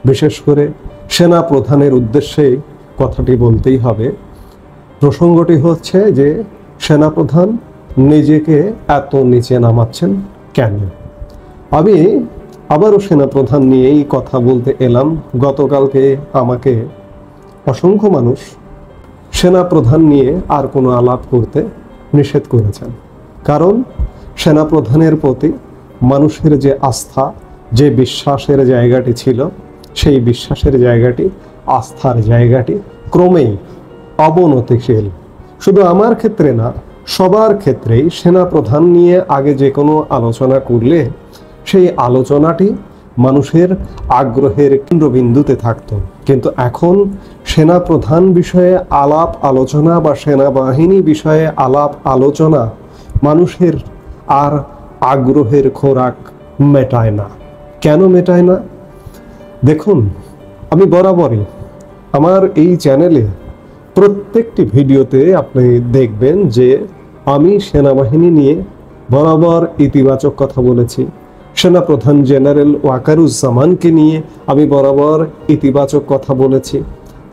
বিশেষ করে সেনা প্রধানের উদ্দেশ্যে কথাটি বলতেই হবে। প্রসঙ্গটি হচ্ছে যে সেনাপ্রধান নিজেকে এত নিচে নামাচ্ছেন কেন? আমি আবারও সেনাপ্রধান নিয়েই কথা বলতে এলাম। গতকালকে আমাকে অসংখ্য মানুষ সেনাপ্রধান নিয়ে আর কোনো আলাপ করতে নিষেধ করেছেন, কারণ সেনাপ্রধানের প্রতি মানুষের যে আস্থা, যে বিশ্বাসের জায়গাটি ছিল, সেই বিশ্বাসের জায়গাটি, আস্থার জায়গাটি ক্রমেই অবনতিশীল। শুধু আমার ক্ষেত্রে না, সবার ক্ষেত্রেই সেনাপ্রধান নিয়ে আগে যে কোনো আলোচনা করলে সেই আলোচনাটি মানুষের আগ্রহের কেন্দ্রবিন্দুতে থাকতো, কিন্তু এখন সেনাপ্রধান বিষয়ে আলাপ আলোচনা বা সেনাবাহিনী বিষয়ে আলাপ আলোচনা মানুষের আর আগ্রহের খোরাক মেটায় না। কেন মেটায় না? দেখুন, আমি বরাবরই আমার এই চ্যানেলে প্রত্যেকটি ভিডিওতে আপনি দেখবেন যে আমি সেনাবাহিনী নিয়ে বরাবর ইতিবাচক কথা বলেছি। সেনাপ্রধান জেনারেল ওয়াকারুজ্জামানকে নিয়ে আমি বরাবর ইতিবাচক কথা বলেছি,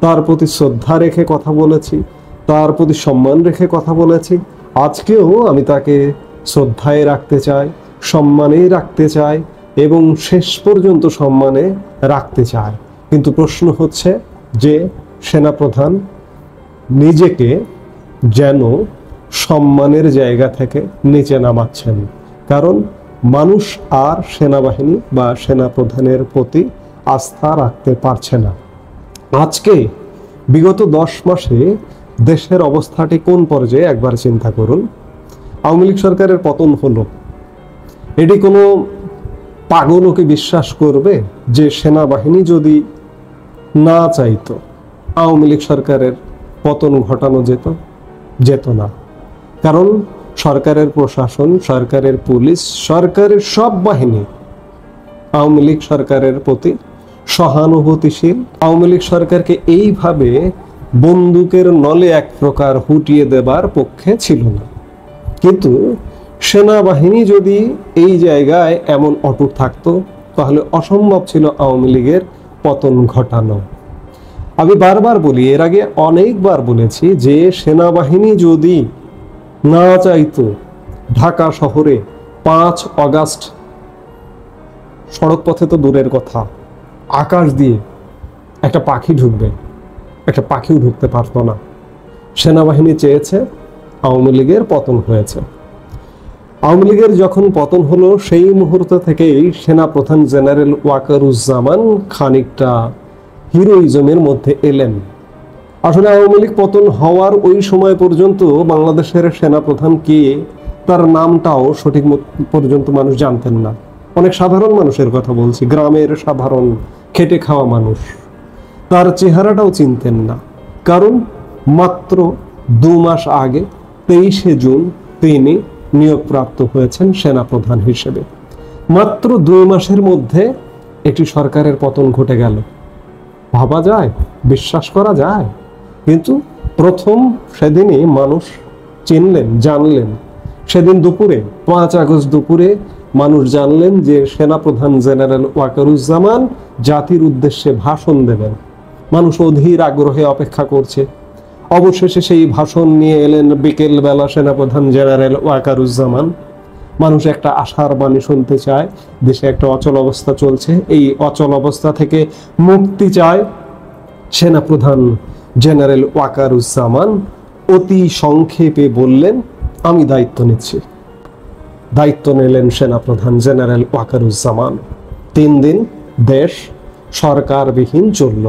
তার প্রতি শ্রদ্ধা রেখে কথা বলেছি, তার প্রতি সম্মান রেখে কথা বলেছি। আজকেও আমি তাকে শ্রদ্ধায় রাখতে চাই, সম্মানেই রাখতে চাই এবং শেষ পর্যন্ত সম্মানে রাখতে চাই। কিন্তু প্রশ্ন হচ্ছে যে সেনাপ্রধান নিজেকে যেন সম্মানের জায়গা থেকে নিচে নামাচ্ছেন, কারণ মানুষ আর সেনাবাহিনী বা সেনাপ্রধানের প্রতি আস্থা রাখতে পারছে না। আজকে বিগত 10 মাসে দেশের অবস্থাটি কোন পর্যায়ে একবার চিন্তা করুন। আওয়ামী লীগ সরকারের পতন হলো, এটি কোনো পাগলও কি বিশ্বাস করবে যে সেনাবাহিনী যদি না চাইতো আওয়ামী লীগ সরকারের পতন ঘটানো যেত না? কারণ সরকারের প্রশাসন, সরকারের পুলিশ, সরকারের সব বাহিনী আওয়ামী লীগ সরকারের প্রতি সহানুভূতিশীল। আওয়ামী লীগ সরকারকে এইভাবে বন্দুকের নলে এক প্রকার হুটিয়ে দেবার পক্ষে ছিল না। কিন্তু সেনাবাহিনী যদি এই জায়গায় এমন অটুট থাকতো, তাহলে অসম্ভব ছিল আওয়ামী লীগের পতন ঘটানো। আমি বারবার বলি, এর আগে অনেকবার বলেছি যে সেনাবাহিনী যদি না চাইতো ঢাকা শহরে 5 অগাস্ট সড়ক পথে তো দূরের কথা, আকাশ দিয়ে একটা পাখি ঢুকবে, একটা পাখিও ঢুকতে পারতো না। সেনাবাহিনী চেয়েছে, আওয়ামী লীগের পতন হয়েছে। আওয়ামী লীগের যখন পতন হলো সেই মুহূর্ত থেকেই সেনাপ্রধান জেনারেল ওয়াকারুজ্জামান খানিকটা হিরোইজমের মধ্যে এলেন। আসলে আওয়ামী লীগ পতন হওয়ার ওই সময় পর্যন্ত বাংলাদেশের সেনাপ্রধান কে তার নামটাও সঠিক পর্যন্ত মানুষ জানতেন না। অনেক সাধারণ মানুষের কথা বলছি, গ্রামের সাধারণ খেটে খাওয়া মানুষ তার চেহারাটাও চিনতেন না, কারণ মাত্র 2 মাস আগে 23শে জুন তিনি নিয়োগপ্রাপ্ত হয়েছেন সেনাপ্রধান হিসেবে। মাত্র 2 মাসের মধ্যে একটি সরকারের পতন ঘটে গেল। ভাবা যায়? বিশ্বাস করা যায়? কিন্তু প্রথম সেদিনই মানুষ চিনলেন, জানলেন। সেদিন দুপুরে 5 আগস্ট দুপুরে মানুষ জানলেন যে সেনাপ্রধান জেনারেল ওয়াকারুজ্জামান জাতির উদ্দেশ্যে ভাষণ দেবেন। মানুষ অধীর আগ্রহে অপেক্ষা করছে। অবশেষে সেই ভাষণ নিয়ে এলেন বিকেল বেলা সেনাপ্রধান জেনারেল ওয়াকারুজ্জামান। মানুষ একটা আশার বাণী শুনতে চায়, দেশে একটা অচল অবস্থা চলছে, এই অচল অবস্থা থেকে মুক্তি চায়। সেনাপ্রধান জেনারেল ওয়াকারুজ্জামান অতি সংক্ষেপে বললেন, আমি দায়িত্ব নিচ্ছি। দায়িত্ব নিলেন সেনাপ্রধান জেনারেল ওয়াকারুজ্জামান। 3 দিন দেশ সরকারবিহীন চলল,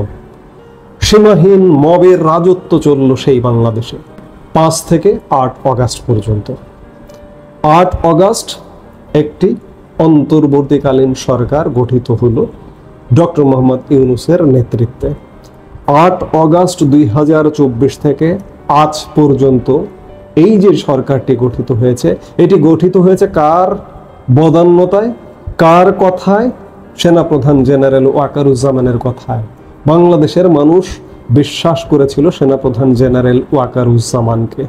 সীমাহীন মবের রাজত্ব চলল সেই বাংলাদেশে 5 থেকে 8 অগাস্ট পর্যন্ত। 8 অগাস্ট একটি অন্তর্বর্তীকালীন সরকার গঠিত হলো ডক্টর মোহাম্মদ ইউনূসের নেতৃত্বে। 8 অগাস্ট 2024 থেকে আজ পর্যন্ত এই যে সরকারটি গঠিত হয়েছে, এটি গঠিত হয়েছে কার বদান্যতায়, কার কথায়? সেনাপ্রধান জেনারেল ওয়াকারুজ্জামানের কথায়। বাংলাদেশের মানুষ বিশ্বাস করেছিল সেনাপ্রধান জেনারেল ওয়াকারুজ্জামানকে।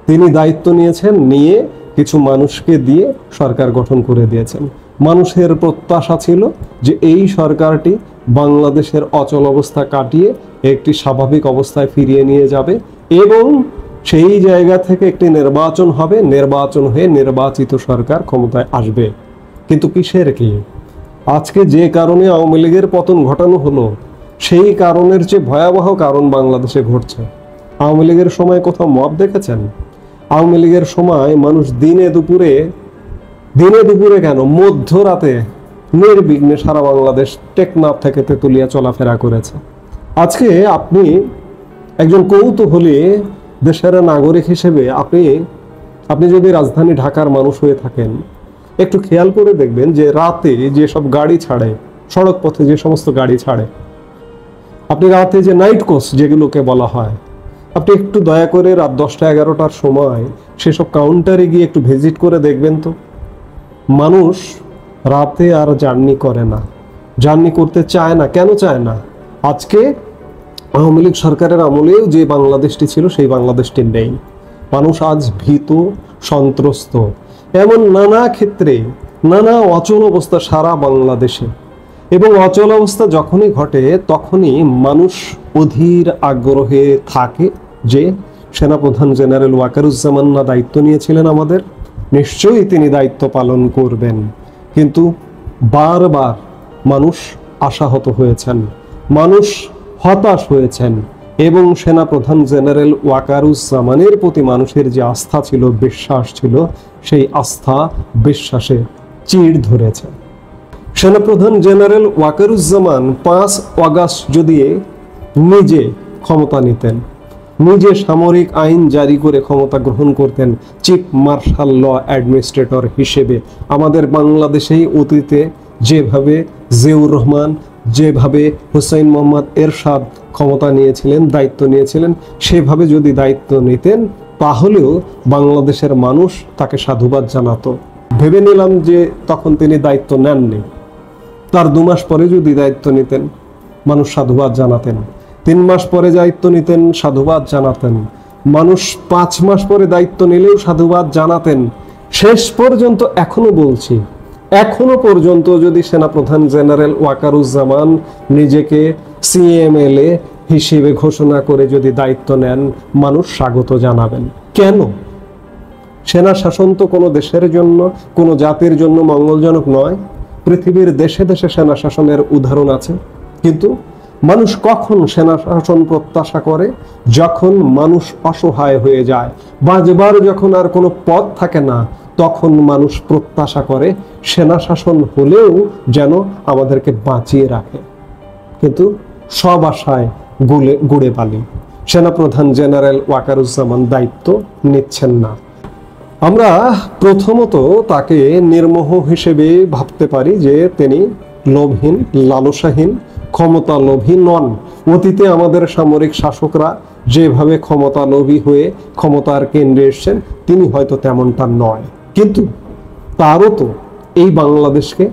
তিনি দায়িত্ব নিয়েছেন, নিয়ে কিছু মানুষকে দিয়ে সরকার গঠন করে দিয়েছেন। মানুষের প্রত্যাশা ছিল যে এই সরকারটি বাংলাদেশের অচল অবস্থা কাটিয়ে একটি স্বাভাবিক অবস্থায় ফিরিয়ে নিয়ে যাবে এবং সেই জায়গা থেকে একটি নির্বাচন হবে, নির্বাচন হয়ে নির্বাচিত সরকার ক্ষমতায় আসবে। কিন্তু কিসের কি? আজকে যে কারণে আওয়ামী লীগের পতন ঘটানো হলো, সেই কারণের চেয়ে ভয়াবহ কারণ বাংলাদেশে ঘটছে। আওয়ামী লীগের সময় কোথাও মব দেখেছেন? আওয়ামী লীগের সময় মানুষ দিনে দুপুরে কেন মধ্যরাতে নির্বিঘ্নে সারা বাংলাদেশ টেকনাফ থেকে তেতুলিয়া চলাফেরা করেছে। আজকে আপনি একজন কৌতূহলী দেশের নাগরিক হিসেবে আপনি যদি রাজধানী ঢাকার মানুষ হয়ে থাকেন, একটু খেয়াল করে দেখবেন যে রাতে যেসব গাড়ি ছাড়ে, সড়ক পথে যে সমস্ত গাড়ি ছাড়ে, আপনি রাতে যে নাইট কোচ যেগুলোকে বলা হয়, আপনি একটু দয়া করে রাত 10টা-11টার সময় সেসব কাউন্টারে গিয়ে একটু ভিজিট করে দেখবেন তো। মানুষ রাতে আর জার্নি করে না, জার্নি করতে চায় না। কেন চায় না? আজকে আওয়ামী লীগ সরকারের আমলেও যে বাংলাদেশটি ছিল সেই বাংলাদেশটি নেই। মানুষ আজ ভীত, সন্ত্রস্ত, এমন নানা ক্ষেত্রে নানা অচল অবস্থা সারা বাংলাদেশে। এবং অচল অবস্থা যখনই ঘটে তখনই মানুষ অধীর আগ্রহে থাকে যে সেনাপ্রধান জেনারেল ওয়াকারুজ্জামান না দায়িত্ব নিয়েছিলেন আমাদের, নিশ্চয়ই তিনি দায়িত্ব পালন করবেন। কিন্তু বারবার মানুষ আশাহত হয়েছেন, মানুষ হতাশ হয়েছেন এবং সেনাপ্রধান জেনারেল ওয়াকারুজ্জামানের প্রতি মানুষের যে আস্থা ছিল, বিশ্বাস ছিল, সেই আস্থা বিশ্বাসে চিড় ধরেছে। সেনাপ্রধান জেনারেল ওয়াকারুজ্জামান 5 আগস্ট যদি নিজে ক্ষমতা নিতেন, নিজে সামরিক আইন জারি করে ক্ষমতা গ্রহণ করতেন চিফ মার্শাল ল অ্যাডমিনিস্ট্রেটর হিসেবে, আমাদের বাংলাদেশেই অতীতে যেভাবে জিয়াউর রহমান, যেভাবে হুসাইন মোহাম্মদ এরশাদ ক্ষমতা নিয়েছিলেন, দায়িত্ব নিয়েছিলেন, সেভাবে যদি দায়িত্ব নিতেন তাহলেও বাংলাদেশের মানুষ তাকে সাধুবাদ জানাতো। ভেবে নিলাম যে তখন তিনি দায়িত্ব নেননি, তার 2 মাস পরে যদি দায়িত্ব নিতেন মানুষ সাধুবাদ জানাতেন, 3 মাস পরে দায়িত্ব নিতেন সাধুবাদ জানাতেন, মানুষ 5 মাস পরে দায়িত্ব নিলেও সাধুবাদ জানাতেন। শেষ পর্যন্ত এখনো পর্যন্ত যদি সেনাপ্রধান জেনারেল ওয়াকারুজ্জামান নিজেকে সিএমএলএ হিসেবে ঘোষণা করে যদি দায়িত্ব নেন, মানুষ স্বাগত জানাবেন। কেন? সেনা শাসন তো কোনো দেশের জন্য, কোনো জাতির জন্য মঙ্গলজনক নয়। পৃথিবীর দেশে দেশে সেনা শাসনের উদাহরণ আছে, কিন্তু মানুষ কখন সেনা শাসন প্রত্যাশা করে? যখন মানুষ অসহায় হয়ে যায়, বাঁচবার যখন আর কোনো পথ থাকে না, তখন মানুষ প্রত্যাশা করে সেনা শাসন হলেও যেন আমাদেরকে বাঁচিয়ে রাখে। কিন্তু সব আশায় গুড়ে বালি। সেনাপ্রধান জেনারেল ওয়াকারুজ্জামান দায়িত্ব নিচ্ছেন না। আমরা প্রথমত তাকে নির্মোহ হিসেবে ভাবতে পারি যে তিনি লোভহীন, লালসাহীন, ক্ষমতা লোভী নন। অতীতে আমাদের সামরিক শাসকরা যেভাবে ক্ষমতা লোভী হয়ে ক্ষমতার কেন্দ্রে এসেছেন, তিনি হয়তো তেমনটা নয়। কিন্তু তারও তো এই বাংলাদেশকে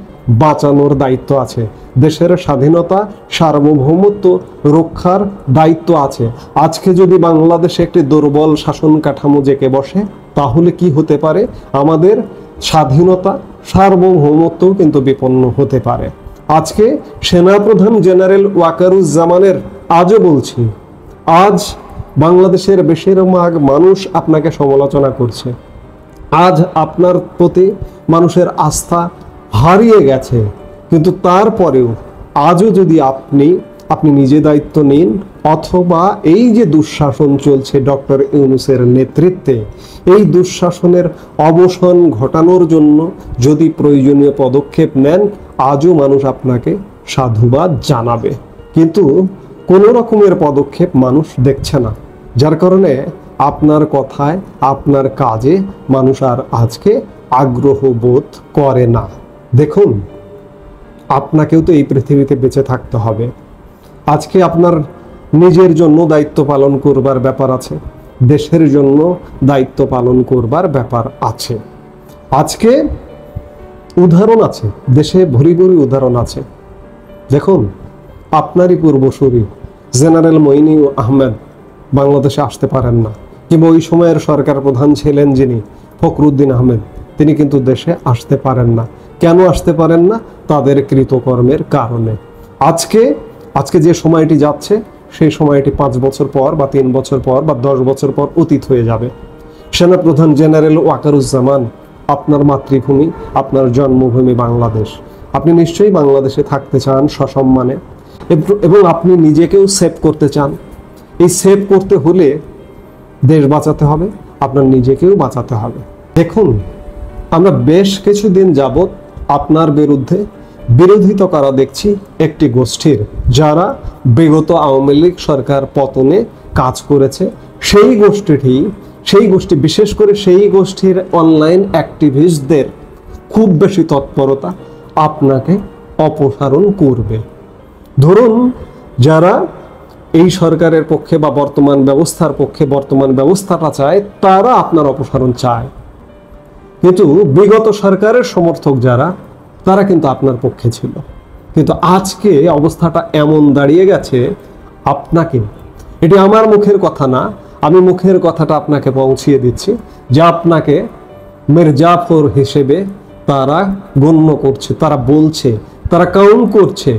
বাঁচানোর দায়িত্ব আছে, দেশের স্বাধীনতা সার্বভৌমত্ব রক্ষার দায়িত্ব আছে। আজকে যদি বাংলাদেশে একটি দুর্বল শাসন কাঠামো জেঁকে বসে, তাহলে কি হতে পারে? আমাদের স্বাধীনতা সার্বভৌমত্ব কিন্তু বিপন্ন হতে পারে। আজকে সেনাপ্রধান জেনারেল ওয়াকারুজ্জামানের, আজও বলছি, আজ বাংলাদেশের বেশিরভাগ মানুষ আপনাকে সমালোচনা করছে, আজ আপনার প্রতি মানুষের আস্থা হারিয়ে গেছে। কিন্তু তারপরেও আজও যদি আপনি নিজে দায়িত্ব নিন, অথবা এই যে দুঃশাসন চলছে ডক্টর ইউনূসের নেতৃত্বে, এই দুঃশাসনের অবসান ঘটানোর জন্য যদি প্রয়োজনীয় পদক্ষেপ নেন, আজও মানুষ আপনাকে সাধুবাদ জানাবে। কিন্তু কোনো রকমের পদক্ষেপ মানুষ দেখছে না, যার কারণে আপনার কথায়, আপনার কাজে মানুষ আর আজকে আগ্রহ বোধ করে না। দেখুন, আপনাকেও তো এই পৃথিবীতে বেঁচে থাকতে হবে। আজকে আপনার নিজের জন্য দায়িত্ব পালন করবার ব্যাপার আছে, দেশের জন্য দায়িত্ব পালন করবার ব্যাপার আছে। আজকে উদাহরণ আছে, দেশে ভরি ভরি উদাহরণ আছে। দেখুন, আপনারই পূর্বসূরি জেনারেল মঈন আহমেদ বাংলাদেশে আসতে পারেন না, কিংবা ওই সময়ের সরকার প্রধান ছিলেন যিনি ফখরুদ্দিন আহমেদ, তিনি কিন্তু দেশে আসতে পারেন না। কেন আসতে পারেন না? তাদের কৃতকর্মের কারণে। আজকে যে সময়টি যাচ্ছে সেই সময়টি 5 বছর পর বা 3 বছর পর বা 10 বছর পর অতীত হয়ে যাবে। সেনাপ্রধান জেনারেল ওয়াকারুজ্জামান, আপনার মাতৃভূমি, আপনার জন্মভূমি বাংলাদেশ, আপনি নিশ্চয়ই বাংলাদেশে থাকতে চান সসম্মানে, এবং আপনি নিজেকেও সেভ করতে চান। এই সেভ করতে হলে দেশ বাঁচাতে হবে, আপনার নিজেকেও বাঁচাতে হবে। দেখুন, আমরা বেশ কিছুদিন যাবৎ আপনার বিরুদ্ধে বিরোধিতা করা দেখছি একটি গোষ্ঠীর, যারা বিগত আওয়ামী লীগ সরকার পতনে কাজ করেছে। সেই গোষ্ঠী বিশেষ করে সেই গোষ্ঠীর অনলাইন অ্যাক্টিভিস্টদের খুব বেশি তৎপরতা আপনাকে অপসারণ করবে। ধরুন, যারা এই সরকারের পক্ষে বা বর্তমান ব্যবস্থার পক্ষে, বর্তমান ব্যবস্থাটা চায়, তারা আপনার অপসারণ চায়, কিন্তু বিগত সরকারের সমর্থক যারা, তারা কিন্তু আপনার পক্ষে ছিল। কিন্তু আজকে অবস্থাটা এমন দাঁড়িয়ে গেছে, আপনাকে, এটি আমার মুখের কথা না, আমি মুখের কথাটা আপনাকে পৌঁছিয়ে দিচ্ছি, যে আপনাকে মির্জাফর হিসেবে তারা গণ্য করছে, তারা বলছে, তারা কাউন্ট করছে।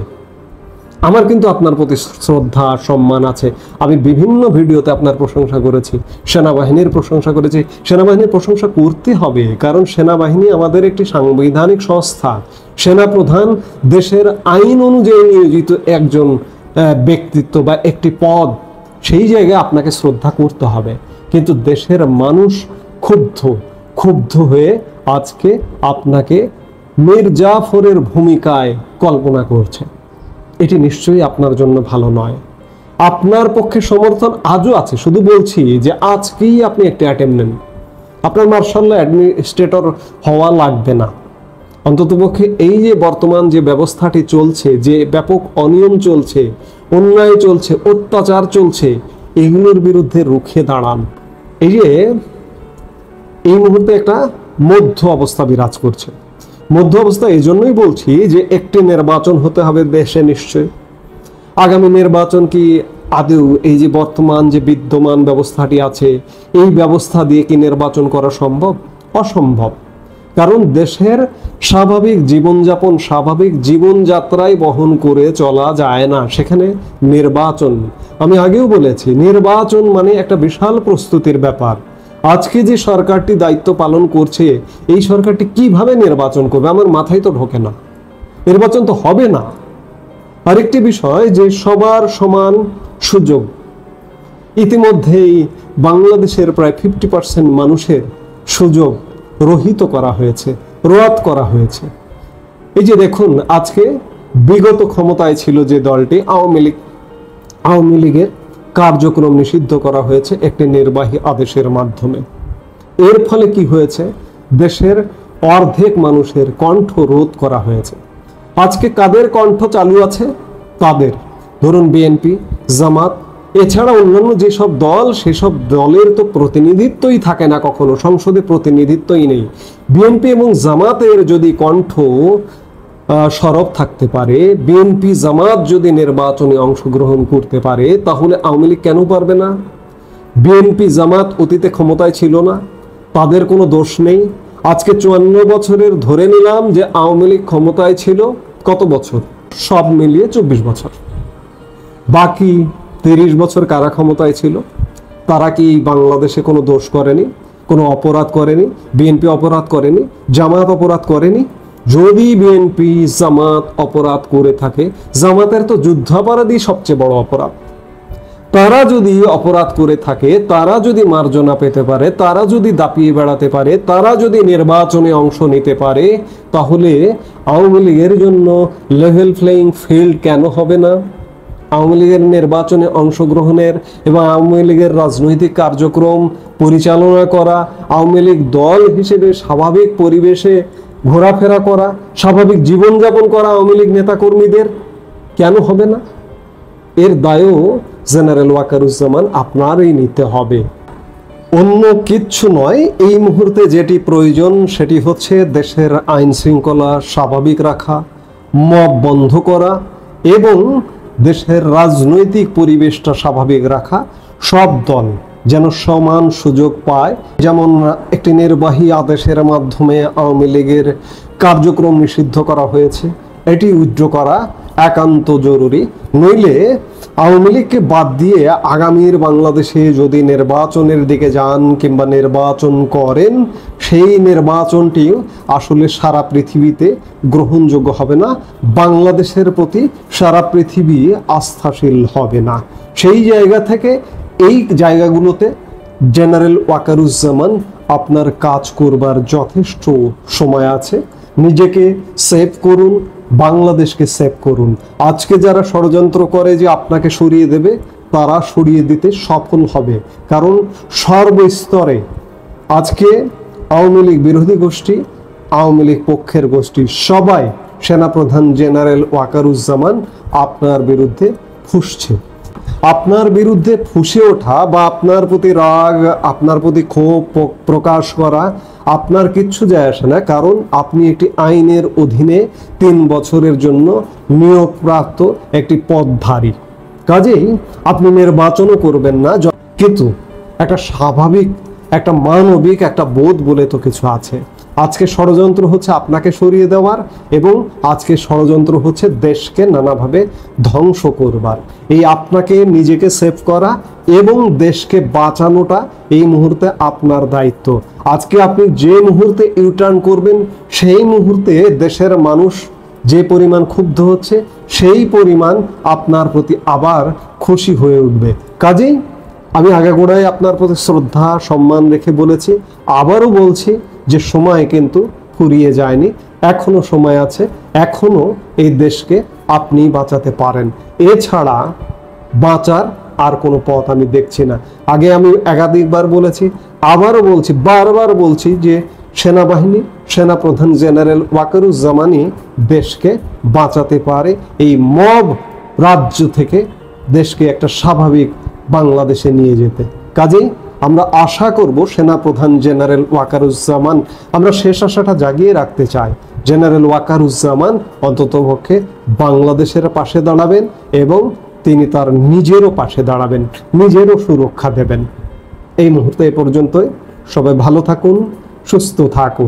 আমার কিন্তু আপনার প্রতি শ্রদ্ধা সম্মান আছে। আমি বিভিন্ন ভিডিওতে আপনার প্রশংসা করেছি, সেনাবাহিনীর প্রশংসা করেছি। সেনাবাহিনীর প্রশংসা করতে হবে, কারণ সেনাবাহিনী আমাদের একটি সাংবিধানিক সংস্থা। সেনাপ্রধান দেশের আইন অনুযায়ী নিয়োজিত একজন ব্যক্তিত্ব বা একটি পদ। সেই জায়গায় আপনাকে শ্রদ্ধা করতে হবে। কিন্তু দেশের মানুষ ক্ষুব্ধ হয়ে আজকে আপনাকে মির্জাফরের ভূমিকায় কল্পনা করছে। এটি নিশ্চয়ই আপনার জন্য ভালো নয়। আপনার পক্ষে সমর্থন আজও আছে, শুধু বলছি যে আজকেই আপনি একটি অ্যাটেম্প নেন। আপনার মার্শাল অ্যাডমিনিস্ট্রেটর হওয়া লাগবে না। অন্ততপক্ষে এই যে বর্তমান যে ব্যবস্থাটি চলছে, যে ব্যাপক অনিয়ম চলছে, অন্যায় চলছে, অত্যাচার চলছে, এগুলোর বিরুদ্ধে রুখে দাঁড়ান। এই মুহূর্তে একটা মধ্য অবস্থা বিরাজ করছে। মধ্য অবস্থা এই জন্যই বলছি যে একটি নির্বাচন হতে হবে দেশে নিশ্চয়। আগামী নির্বাচন কি আদৌ এই যে বর্তমান যে বিদ্যমান ব্যবস্থাটি আছে, এই ব্যবস্থা দিয়ে কি নির্বাচন করা সম্ভব? অসম্ভব। কারণ দেশের স্বাভাবিক জীবনযাপন, স্বাভাবিক জীবনযাত্রায় বহন করে চলা যায় না সেখানে নির্বাচন। আমি আগেও বলেছি, নির্বাচন মানে একটা বিশাল প্রস্তুতির ব্যাপার। আজকে যে সরকারটি দায়িত্ব পালন করছে, এই সরকারটি কিভাবে নির্বাচন করবে আমার মাথায় তো ঢোকে না। নির্বাচন তো হবে না। আরেকটি বিষয়, যে সবার সমান সুযোগ, ইতিমধ্যেই বাংলাদেশের প্রায় 50% মানুষের সুযোগ রহিত করা হয়েছে, রোয়াত করা হয়েছে। এই যে দেখুন, আজকে বিগত ক্ষমতায় ছিল যে দলটি আওয়ামী লীগের কার্যক্রম নিষিদ্ধ করা হয়েছে একটি নির্বাহী আদেশের মাধ্যমে। এর ফলে কি হয়েছে? দেশের অর্ধেক মানুষের কণ্ঠ রোধ করা হয়েছে। আজকে কাদের কণ্ঠ চালু আছে? তাদের, ধরুন বিএনপি, জামাত, এছাড়া অন্যান্য যেসব দল, সেসব দলের তো প্রতিনিধিত্বই থাকে না, কখনো সংসদে প্রতিনিধিত্বই নেই। বিএনপি এবং জামাতের যদি কণ্ঠ সরব থাকতে পারে, বিএনপি জামাত যদি নির্বাচনে অংশগ্রহণ করতে পারে, তাহলে আওয়ামী লীগ কেন পারবে না? বিএনপি জামাত অতীতে ক্ষমতায় ছিল না, তাদের কোনো দোষ নেই। আজকে 54 বছরের ধরে নিলাম যে আওয়ামী লীগ ক্ষমতায় ছিল কত বছর? সব মিলিয়ে 24 বছর। বাকি 30 বছর কারা ক্ষমতায় ছিল? তারা কি বাংলাদেশে কোনো দোষ করেনি, কোনো অপরাধ করেনি? বিএনপি অপরাধ করেনি, জামাত অপরাধ করেনি? যদি বিএনপি জামাত অপরাধ করে থাকে, জামাতের তো যুদ্ধাপরাধী সবচেয়ে বড় অপরাধ। তারা যদি অপরাধ করে থাকে, তারা যদি মার্জনা পেতে পারে, তারা যদি দাপিয়ে বেড়াতে পারে, তারা যদি নির্বাচনে অংশ নিতে পারে, তাহলে আওয়ামী লীগের জন্য লেভেল প্লেইং ফিল্ড কেন হবে না? আওয়ামী লীগের নির্বাচনে অংশগ্রহণের এবং আওয়ামী লীগের রাজনৈতিক কার্যক্রম পরিচালনা করা, আওয়ামী লীগ দল হিসেবে স্বাভাবিক পরিবেশে ঘোরাফেরা করা, স্বাভাবিক জীবনযাপন করা আওয়ামী লীগ নেতাকর্মীদের কেন হবে না? এর দায়ও জেনারেল ওয়াকারুজ্জামান আপনারই নিতে হবে, অন্য কিচ্ছু নয়। এই মুহূর্তে যেটি প্রয়োজন সেটি হচ্ছে দেশের আইন শৃঙ্খলা স্বাভাবিক রাখা, মব বন্ধ করা এবং দেশের রাজনৈতিক পরিবেশটা স্বাভাবিক রাখা। সব দল যেন সমান সুযোগ পায়। যেমন একটি নির্বাহী আদেশের মাধ্যমে আওয়ামী লীগের কার্যক্রম নিষিদ্ধ করা হয়েছে, এটি উইথড্র করা একান্ত জরুরি। নইলে আওয়ামী লীগকে বাদ দিয়ে আগামীর বাংলাদেশে যদি নির্বাচনের দিকে যান কিংবা নির্বাচন করেন, সেই নির্বাচনটি আসলে সারা পৃথিবীতে গ্রহণযোগ্য হবে না, বাংলাদেশের প্রতি সারা পৃথিবী আস্থাশীল হবে না। সেই জায়গা থেকে এই জায়গাগুলোতে জেনারেল ওয়াকারুজ্জামান আপনার কাজ করবার যথেষ্ট সময় আছে। নিজেকে সেভ করুন, বাংলাদেশকে সেভ করুন। আজকে যারা ষড়যন্ত্র করে যে আপনাকে সরিয়ে দেবে, তারা সরিয়ে দিতে সফল হবে। কারণ সর্বস্তরে আজকে আওয়ামী লীগ বিরোধী গোষ্ঠী, আওয়ামী লীগ পক্ষের গোষ্ঠী সবাই সেনাপ্রধান জেনারেল ওয়াকারুজ্জামান আপনার বিরুদ্ধে ফুঁসছে। আপনার বিরুদ্ধে ফুঁসে ওঠা বা আপনার প্রতি রাগ, আপনার প্রতি ক্ষোভ প্রকাশ করা আপনার কিচ্ছু যায় আসে না, কারণ আপনি একটি আইনের অধীনে 3 বছরের জন্য নিয়োগপ্রাপ্ত একটি পদধারী। কাজেই আপনি নির্বাচনও করবেন না, কিন্তু একটা স্বাভাবিক, একটা মানবিক একটা বোধ বলে তো কিছু আছে। আজকে ষড়যন্ত্র হচ্ছে আপনাকে সরিয়ে দেওয়ার, এবং আজকে ষড়যন্ত্র হচ্ছে দেশকে নানাভাবে ধ্বংস করবার। এই আপনাকে নিজেকে সেভ করা এবং দেশকে বাঁচানোটা এই মুহূর্তে আপনার দায়িত্ব। আজকে আপনি যে মুহূর্তে ইউটার্ন করবেন, সেই মুহূর্তে দেশের মানুষ যে পরিমাণ ক্ষুব্ধ হচ্ছে, সেই পরিমাণ আপনার প্রতি আবার খুশি হয়ে উঠবে। কাজেই আমি আগাগোড়ায় আপনার প্রতি শ্রদ্ধা সম্মান রেখে বলেছি, আবারও বলছি যে সময় কিন্তু ফুরিয়ে যায়নি, এখনো সময় আছে, এখনো এই দেশকে আপনি বাঁচাতে পারেন। এছাড়া বাঁচার আর কোনো পথ আমি দেখছি না। আগে আমি একাধিকবার বলেছি, আবারও বলছি, বারবার বলছি যে সেনাবাহিনী, সেনাপ্রধান জেনারেল ওয়াকারুজ্জামানই দেশকে বাঁচাতে পারে, এই মব রাজ্য থেকে দেশকে একটা স্বাভাবিক বাংলাদেশে নিয়ে যেতে। কাজেই আমরা আশা করব সেনাপ্রধান জেনারেল ওয়াকারুজ্জামান, আমরা শেষ আশাটা জাগিয়ে রাখতে চাই, জেনারেল ওয়াকারুজ্জামান অন্ততপক্ষে বাংলাদেশের পাশে দাঁড়াবেন এবং তিনি তার নিজেরও পাশে দাঁড়াবেন, নিজেরও সুরক্ষা দেবেন। এই মুহূর্তে এ পর্যন্তই। সবাই ভালো থাকুন, সুস্থ থাকুন।